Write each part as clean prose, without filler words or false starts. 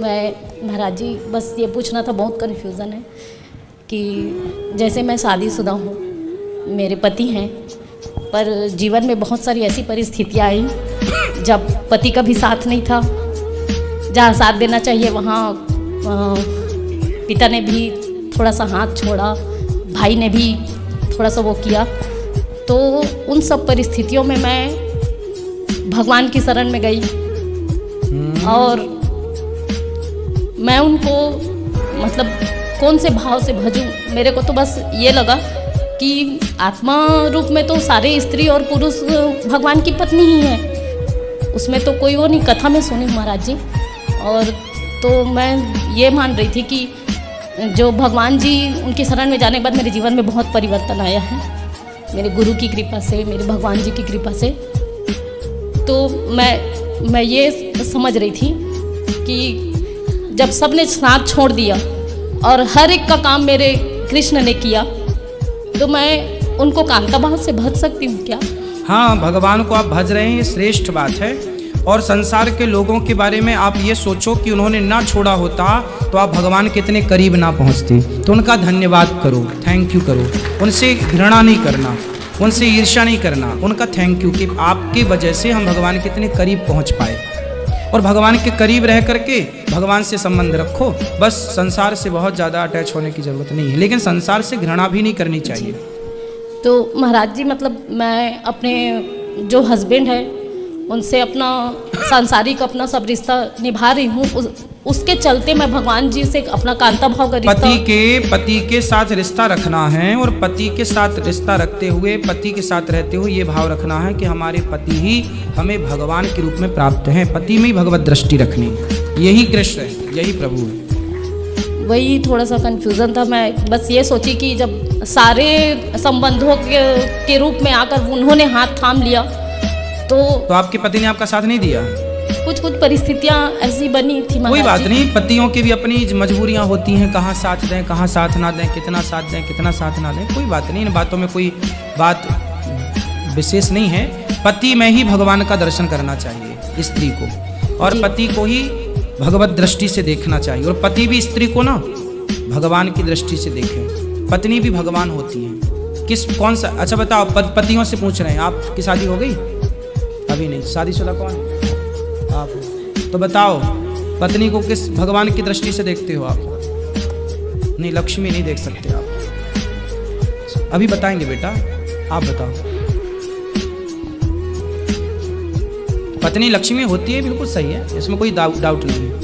मैं महाराज जी बस ये पूछना था, बहुत कन्फ्यूज़न है कि जैसे मैं शादीशुदा हूँ, मेरे पति हैं, पर जीवन में बहुत सारी ऐसी परिस्थितियाँ आई जब पति का भी साथ नहीं था। जहाँ साथ देना चाहिए वहाँ पिता ने भी थोड़ा सा हाथ छोड़ा, भाई ने भी थोड़ा सा वो किया। तो उन सब परिस्थितियों में मैं भगवान की शरण में गई और मैं उनको मतलब कौन से भाव से भजूं। मेरे को तो बस ये लगा कि आत्मा रूप में तो सारे स्त्री और पुरुष भगवान की पत्नी ही है, उसमें तो कोई वो नहीं। कथा में सुनी महाराज जी, और तो मैं ये मान रही थी कि जो भगवान जी उनकी शरण में जाने के बाद मेरे जीवन में बहुत परिवर्तन आया है, मेरे गुरु की कृपा से, मेरे भगवान जी की कृपा से। तो मैं ये समझ रही थी कि जब सब ने साथ छोड़ दिया और हर एक का काम मेरे कृष्ण ने किया, तो मैं उनको कांता भाव से भज सकती हूँ क्या? हाँ, भगवान को आप भज रहे हैं, ये श्रेष्ठ बात है। और संसार के लोगों के बारे में आप ये सोचो कि उन्होंने ना छोड़ा होता तो आप भगवान के इतने करीब ना पहुँचते। तो उनका धन्यवाद करो, थैंक यू करो, उनसे घृणा नहीं करना, उनसे ईर्ष्या नहीं करना, उनका थैंक यू कि आपकी वजह से हम भगवान के इतने करीब पहुँच पाए। और भगवान के करीब रह करके भगवान से संबंध रखो, बस संसार से बहुत ज़्यादा अटैच होने की ज़रूरत नहीं है, लेकिन संसार से घृणा भी नहीं करनी चाहिए। तो महाराज जी मतलब मैं अपने जो हस्बैंड है उनसे अपना सांसारिक अपना सब रिश्ता निभा रही हूँ, उसके चलते मैं भगवान जी से अपना कांता भाव का रिश्ता पति के साथ रिश्ता रखना है, और पति के साथ रिश्ता रखते हुए, पति के साथ रहते हुए ये भाव रखना है कि हमारे पति ही हमें भगवान के रूप में प्राप्त हैं। पति में ही भगवत दृष्टि रखनी, यही कृष्ण है, यही प्रभु है। वही थोड़ा सा कंफ्यूजन था। मैं बस ये सोची कि जब सारे संबंधों के रूप में आकर उन्होंने हाथ थाम लिया तो आपके पति ने आपका साथ नहीं दिया? कुछ परिस्थितियां ऐसी बनी थी। कोई बात नहीं, पतियों की भी अपनी मजबूरियां होती हैं, कहाँ साथ दें कहाँ साथ ना दें, कितना साथ दें कितना साथ ना दें, कोई बात नहीं, इन बातों में कोई बात विशेष नहीं है। पति में ही भगवान का दर्शन करना चाहिए स्त्री को, और पति को ही भगवत दृष्टि से देखना चाहिए, और पति भी स्त्री को ना भगवान की दृष्टि से देखे। पत्नी भी भगवान होती है। कौन सा, अच्छा बताओ, पतियों से पूछ रहे हैं, आपकी शादी हो गई? अभी नहीं। शादीशुदा कौन है? आप। तो बताओ पत्नी को किस भगवान की दृष्टि से देखते हो आप? नहीं, लक्ष्मी नहीं देख सकते आप। अभी बताएंगे बेटा, आप बताओ। पत्नी लक्ष्मी होती है, बिल्कुल सही है, इसमें कोई डाउट नहीं है।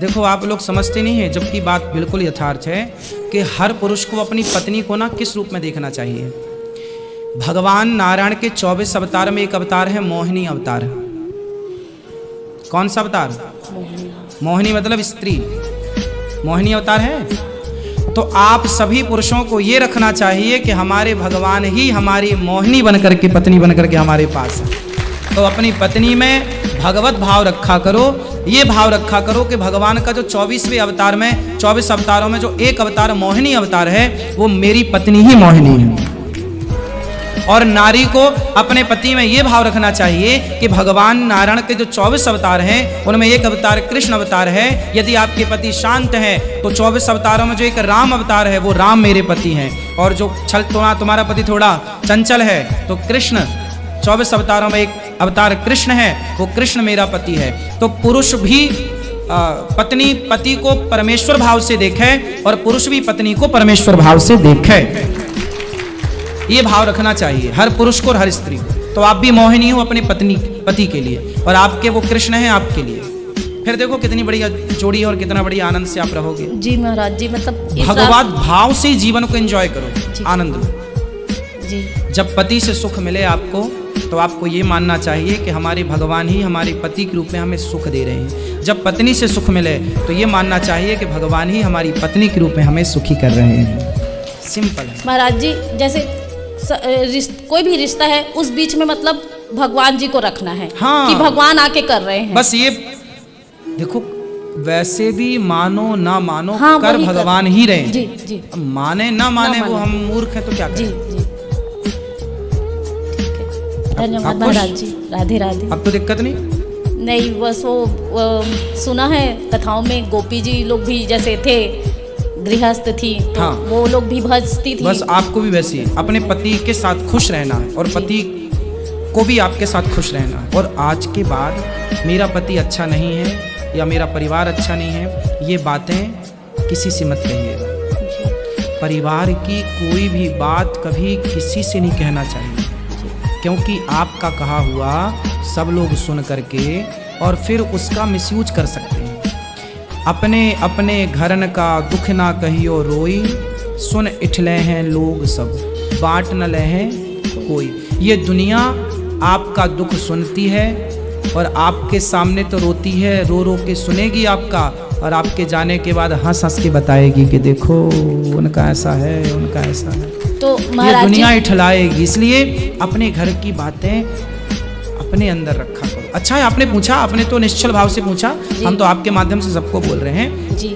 देखो आप लोग समझते नहीं है, जबकि बात बिल्कुल यथार्थ है कि हर पुरुष को अपनी पत्नी को ना किस रूप में देखना चाहिए। भगवान नारायण के 24 अवतार में एक अवतार है मोहिनी अवतार। कौन सा अवतार? मोहिनी मतलब स्त्री, मोहिनी अवतार है। तो आप सभी पुरुषों को ये रखना चाहिए कि हमारे भगवान ही हमारी मोहिनी बनकर के, पत्नी बनकर के हमारे पास है। तो अपनी पत्नी में भगवत भाव रखा करो, ये भाव रखा करो कि भगवान का जो 24वें अवतार में, 24 अवतारों में जो एक अवतार मोहिनी अवतार है, वो मेरी पत्नी ही मोहिनी है। और नारी को अपने पति में ये भाव रखना चाहिए कि भगवान नारायण के जो 24 अवतार हैं, उनमें एक अवतार कृष्ण अवतार है। यदि आपके पति शांत हैं तो 24 अवतारों में जो एक राम अवतार है, वो राम मेरे पति हैं। और जो तुम्हारा पति थोड़ा चंचल है तो कृष्ण, 24 अवतारों में एक अवतार कृष्ण है, वो कृष्ण मेरा पति है। तो पुरुष भी पत्नी पति को परमेश्वर भाव से देखे, और पुरुष भी पत्नी को परमेश्वर भाव से देखे। ये भाव रखना चाहिए हर पुरुष को और हर स्त्री को। तो आप भी मोहिनी हो अपने पति के लिए, और आपके वो कृष्ण हैं आपके लिए। फिर देखो कितनी बढ़िया जोड़ी और कितना बढ़िया आनंद से आप रहोगे। जी महाराज जी, मतलब भगवत भाव से जीवन को एंजॉय करो, आनंद लो जी। जब पति से सुख मिले आपको, तो आपको ये मानना चाहिए कि हमारे भगवान ही हमारे पति के रूप में हमें सुख दे रहे हैं। जब पत्नी से सुख मिले तो ये मानना चाहिए कि भगवान ही हमारी पत्नी के रूप में हमें सुखी कर रहे हैं। सिंपल है महाराज जी। जैसे कोई भी रिश्ता है, उस बीच में मतलब भगवान जी को रखना है। हाँ, कि भगवान आके कर रहे हैं। बस ये देखो, वैसे भी मानो ना मानो, हाँ, कर भगवान ही रहे। जी जी। माने ना माने वो हम मूर्ख हैं तो क्या करें। जी जी। धन्यवाद आप खुश? महाराज जी। राधे राधे। अब तो दिक्कत नहीं? नहीं, बस वो सुना है कथाओं में गोपी जी लोग भी जैसे थे, गृहस्थ थी तो हाँ। वो लोग भी भजती थी। बस आपको भी वैसे ही अपने पति के साथ खुश रहना है और पति को भी आपके साथ खुश रहना है। और आज के बाद मेरा पति अच्छा नहीं है या मेरा परिवार अच्छा नहीं है, ये बातें किसी से मत कहिएगा। परिवार की कोई भी बात कभी किसी से नहीं कहना चाहिए, क्योंकि आपका कहा हुआ सब लोग सुन करके और फिर उसका मिसयूज कर सकते हैं। अपने अपने घरन का दुख ना कहियो रोई, सुन इठले हैं लोग सब, बांट न ले हैं कोई। ये दुनिया आपका दुख सुनती है और आपके सामने तो रोती है, रो रो के सुनेगी आपका, और आपके जाने के बाद हंस हंस के बताएगी कि देखो उनका ऐसा है, उनका ऐसा है। तो ये महाराज दुनिया जी, इठलाएगी। इसलिए अपने घर की बातें अपने अंदर रखा करो। अच्छा है आपने पूछा, आपने तो निश्चल भाव से पूछा, हम तो आपके माध्यम से सबको बोल रहे हैं जी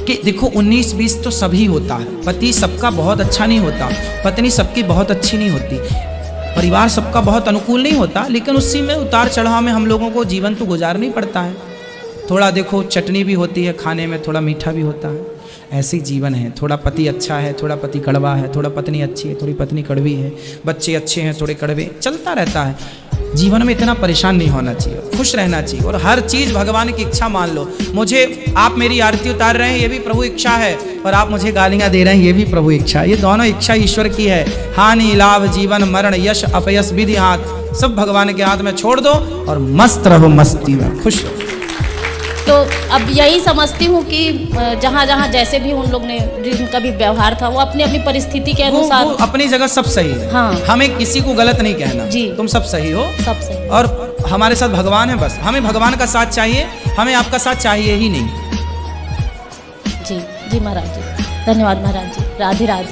कि देखो 19-20 तो सभी होता है। पति सबका बहुत अच्छा नहीं होता, पत्नी सबकी बहुत अच्छी नहीं होती, परिवार सबका बहुत अनुकूल नहीं होता, लेकिन उसी में उतार चढ़ाव में हम लोगों को जीवन तो गुजारना ही पड़ता है। थोड़ा देखो चटनी भी होती है खाने में, थोड़ा मीठा भी होता है, ऐसे ही जीवन है। थोड़ा पति अच्छा है, थोड़ा पति कड़वा है, थोड़ा पत्नी अच्छी है, थोड़ी पत्नी कड़वी है, बच्चे अच्छे हैं, थोड़े कड़वे, चलता रहता है। जीवन में इतना परेशान नहीं होना चाहिए, खुश रहना चाहिए और हर चीज़ भगवान की इच्छा मान लो। मुझे आप मेरी आरती उतार रहे हैं, ये भी प्रभु इच्छा है, और आप मुझे गालियाँ दे रहे हैं, ये भी प्रभु इच्छा है। ये दोनों इच्छा ईश्वर की है। हानि लाभ जीवन मरण यश अपयश विधि हाथ, सब भगवान के हाथ में छोड़ दो और मस्त रहो, मस्ती में खुश रहो। तो अब यही समझती हूँ कि जहाँ जहाँ जैसे भी उन लोग ने जिनका भी व्यवहार था वो अपनी अपनी परिस्थिति के अनुसार वो अपनी जगह सब सही है। हाँ। हमें किसी को गलत नहीं कहना जी। तुम सब सही हो, सब सही। और हमारे साथ भगवान है, बस हमें भगवान का साथ चाहिए, हमें आपका साथ चाहिए ही नहीं। जी जी महाराज जी, धन्यवाद महाराज जी। राधे राधे।